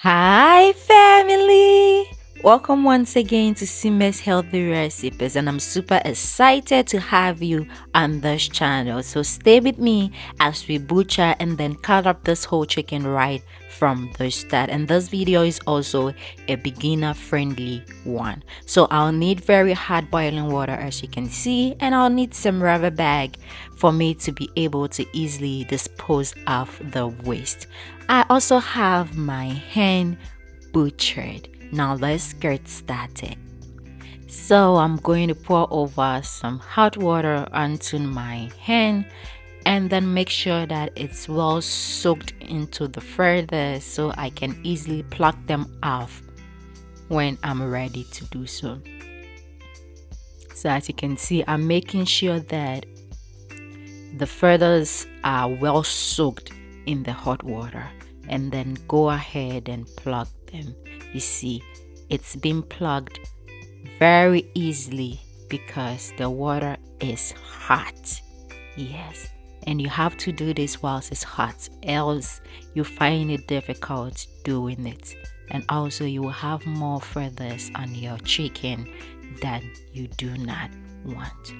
Hi, family! Welcome once again to SIMA'S Healthy Recipes, and I'm super excited to have you on this channel. So, stay with me as we butcher and then cut up this whole chicken right from the start. And this video is also a beginner friendly one. So, I'll need very hot boiling water, as you can see, and I'll need some rubber bag for me to be able to easily dispose of the waste. I also have my hen butchered. Now let's get started. So I'm going to pour over some hot water onto my hen and then make sure that it's well soaked into the feathers so I can easily pluck them off when I'm ready to do so. So as you can see, I'm making sure that the feathers are well soaked in the hot water, and then go ahead and plug them. You see, it's been plugged very easily because the water is hot. Yes, and you have to do this whilst it's hot, else you find it difficult doing it. And also you will have more feathers on your chicken that you do not want.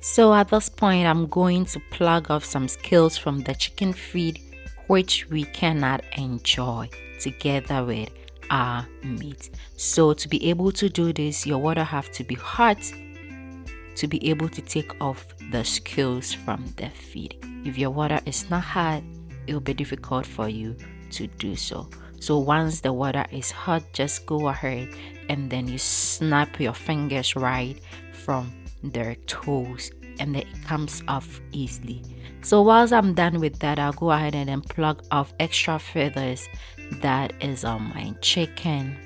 So at this point, I'm going to plug off some scales from the chicken feed, which we cannot enjoy together with our meat. So to be able to do this, your water have to be hot to be able to take off the scales from the feed. If your water is not hot, it will be difficult for you to do so. So once the water is hot, just go ahead and then you snap your fingers right from their toes, and then it comes off easily. So whilst I'm done with that, I'll go ahead and then plug off extra feathers that is on my chicken.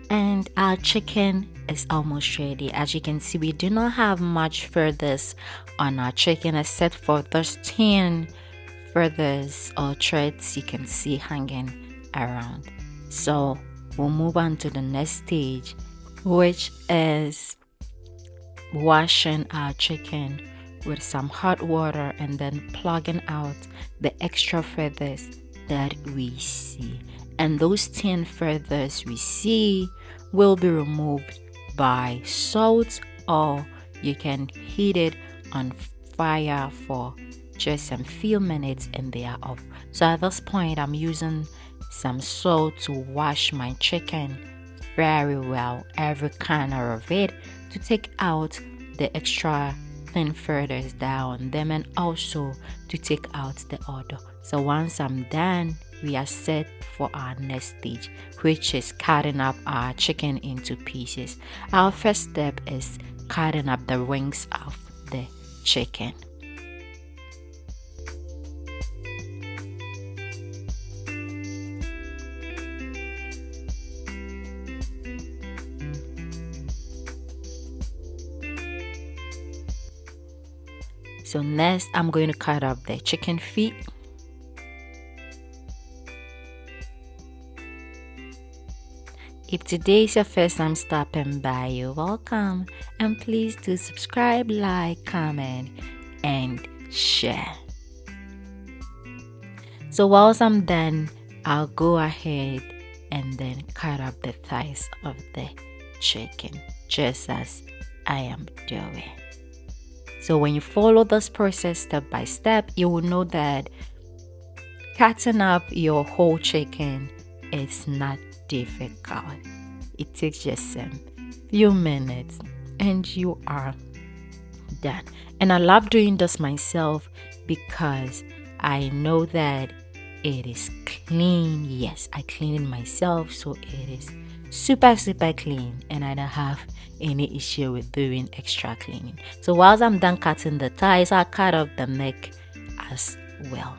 And our chicken is almost ready. As you can see, we do not have much feathers on our chicken except for those 10 feathers or threads you can see hanging around. So we'll move on to the next stage, which is washing our chicken with some hot water and then plugging out the extra feathers that we see. And those 10 feathers we see will be removed by salt, or you can heat it on fire for just some few minutes and they are off. So at this point, I'm using some salt to wash my chicken very well, every corner of it, to take out the extra thin feathers down them, and also to take out the odor. So once I'm done, we are set for our next stage, which is cutting up our chicken into pieces. Our first step is cutting up the wings of the chicken. So next, I'm going to cut up the chicken feet. If today is your first time stopping by, you're welcome. And please do subscribe, like, comment, and share. So whilst I'm done, I'll go ahead and then cut up the thighs of the chicken, just as I am doing. So when you follow this process step by step, you will know that cutting up your whole chicken is not difficult. It takes just a few minutes and you are done. And I love doing this myself because I know that it is clean. Yes, I clean it myself, so it is super clean, and I don't have any issue with doing extra cleaning. So whilst I'm done cutting the thighs, I cut off the neck as well.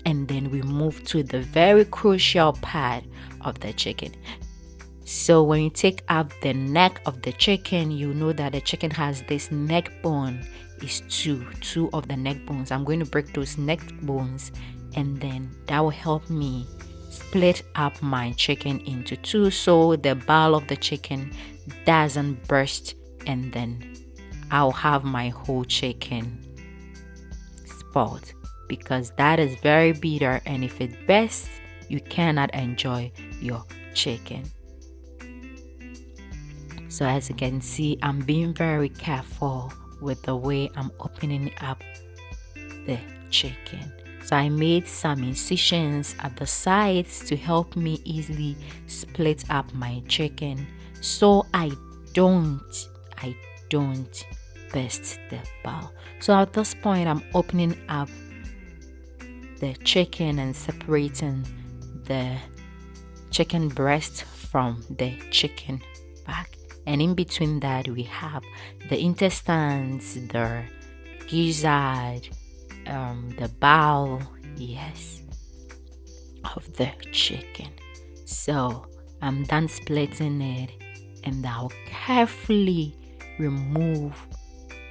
And then we move to the very crucial part of the chicken. So when you take out the neck of the chicken, you know that the chicken has this neck bone. Is two of the neck bones. I'm going to break those neck bones, and then that will help me split up my chicken into two, so the ball of the chicken doesn't burst, and then I'll have my whole chicken spoiled, because that is very bitter, and if it bursts, you cannot enjoy your chicken. So as you can see, I'm being very careful with the way I'm opening up the chicken. So I made some incisions at the sides to help me easily split up my chicken, so I don't burst the bowl. So at this point, I'm opening up the chicken and separating the chicken breast from the chicken back. And in between that, we have the intestines, the gizzard, the bowel, yes, of the chicken. So I'm done splitting it, and I'll carefully remove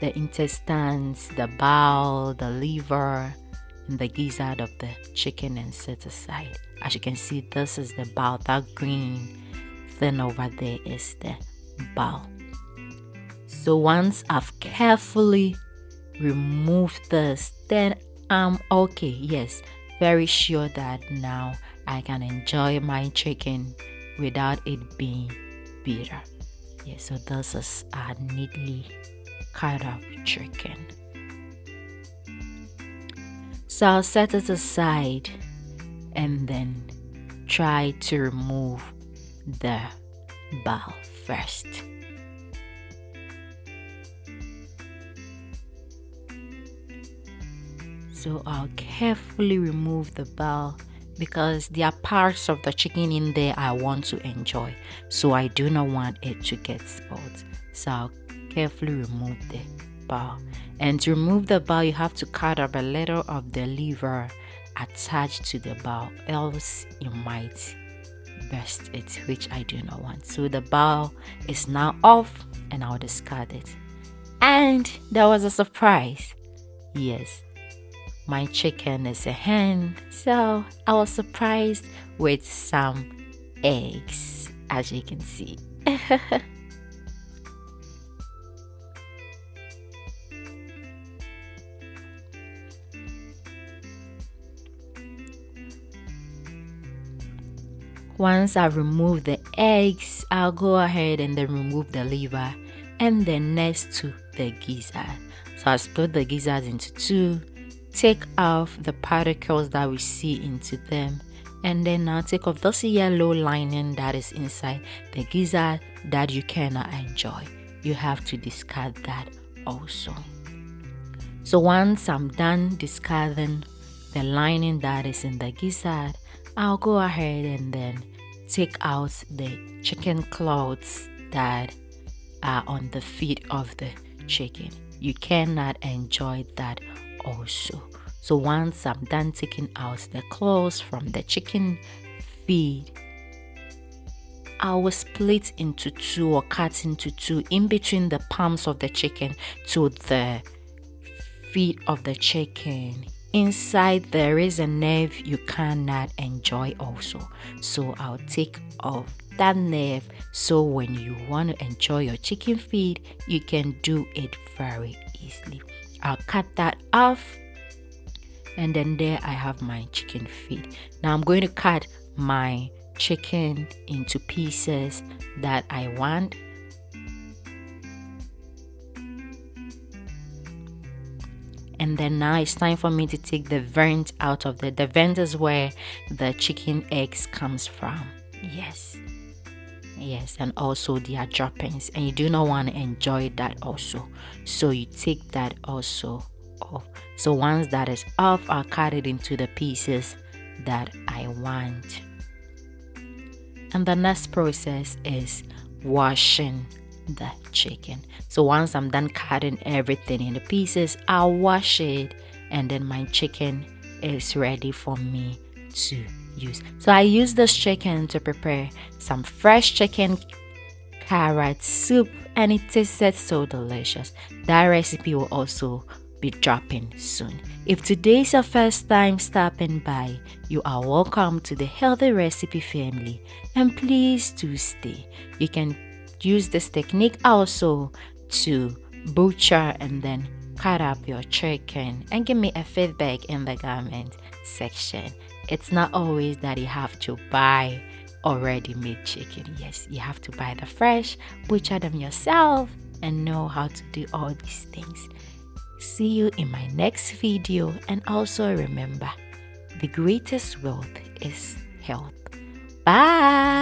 the intestines, the bowel, the liver, and the gizzard of the chicken and set aside. As you can see, this is the bowel. That green thing over there is the bowel. So once I've carefully removed this, then I'm okay. Yes, very sure that now I can enjoy my chicken without it being bitter. Yeah, so this is a neatly cut up chicken. So I'll set it aside and then try to remove the bowel first. So I'll carefully remove the bowel, because there are parts of the chicken in there I want to enjoy, so I do not want it to get spoiled. So I'll carefully remove the bowel. And to remove the bowel, you have to cut up a little of the liver attached to the bowel, else you might burst it, which I do not want. So the bowel is now off, and I'll discard it. And there was a surprise. Yes, my chicken is a hen, so I was surprised with some eggs, as you can see. Once I remove the eggs, I'll go ahead and then remove the liver and then next to the gizzard. So I split the gizzard into two, take off the particles that we see into them, and then I'll take off this yellow lining that is inside the gizzard that you cannot enjoy. You have to discard that also. So once I'm done discarding the lining that is in the gizzard, I'll go ahead and then take out the chicken claws that are on the feet of the chicken. You cannot enjoy that also. So once I'm done taking out the claws from the chicken feet, I will split into two or cut into two in between the palms of the chicken to the feet of the chicken. Inside there is a nerve you cannot enjoy also. So I'll take off that nerve, so when you want to enjoy your chicken feet, you can do it very easily. I'll cut that off, and then there I have my chicken feet. Now I'm going to cut my chicken into pieces that I want. And then now it's time for me to take the vent out of the vent is where the chicken eggs comes from. Yes, and also their droppings, and you do not want to enjoy that also, so you take that also off. So once that is off, I'll cut it into the pieces that I want. And the next process is washing the chicken. So once I'm done cutting everything into pieces, I'll wash it, and then my chicken is ready for me to use. So I use this chicken to prepare some fresh chicken carrot soup, and it tasted so delicious. That recipe will also be dropping soon. If today is your first time stopping by, you are welcome to the Healthy Recipe family, and please do stay. You can use this technique also to butcher and then cut up your chicken and give me a feedback in the comment section. It's not always that you have to buy already made chicken. Yes, you have to buy the fresh, butcher them yourself, and know how to do all these things. See you in my next video, and also remember, the greatest wealth is health. Bye.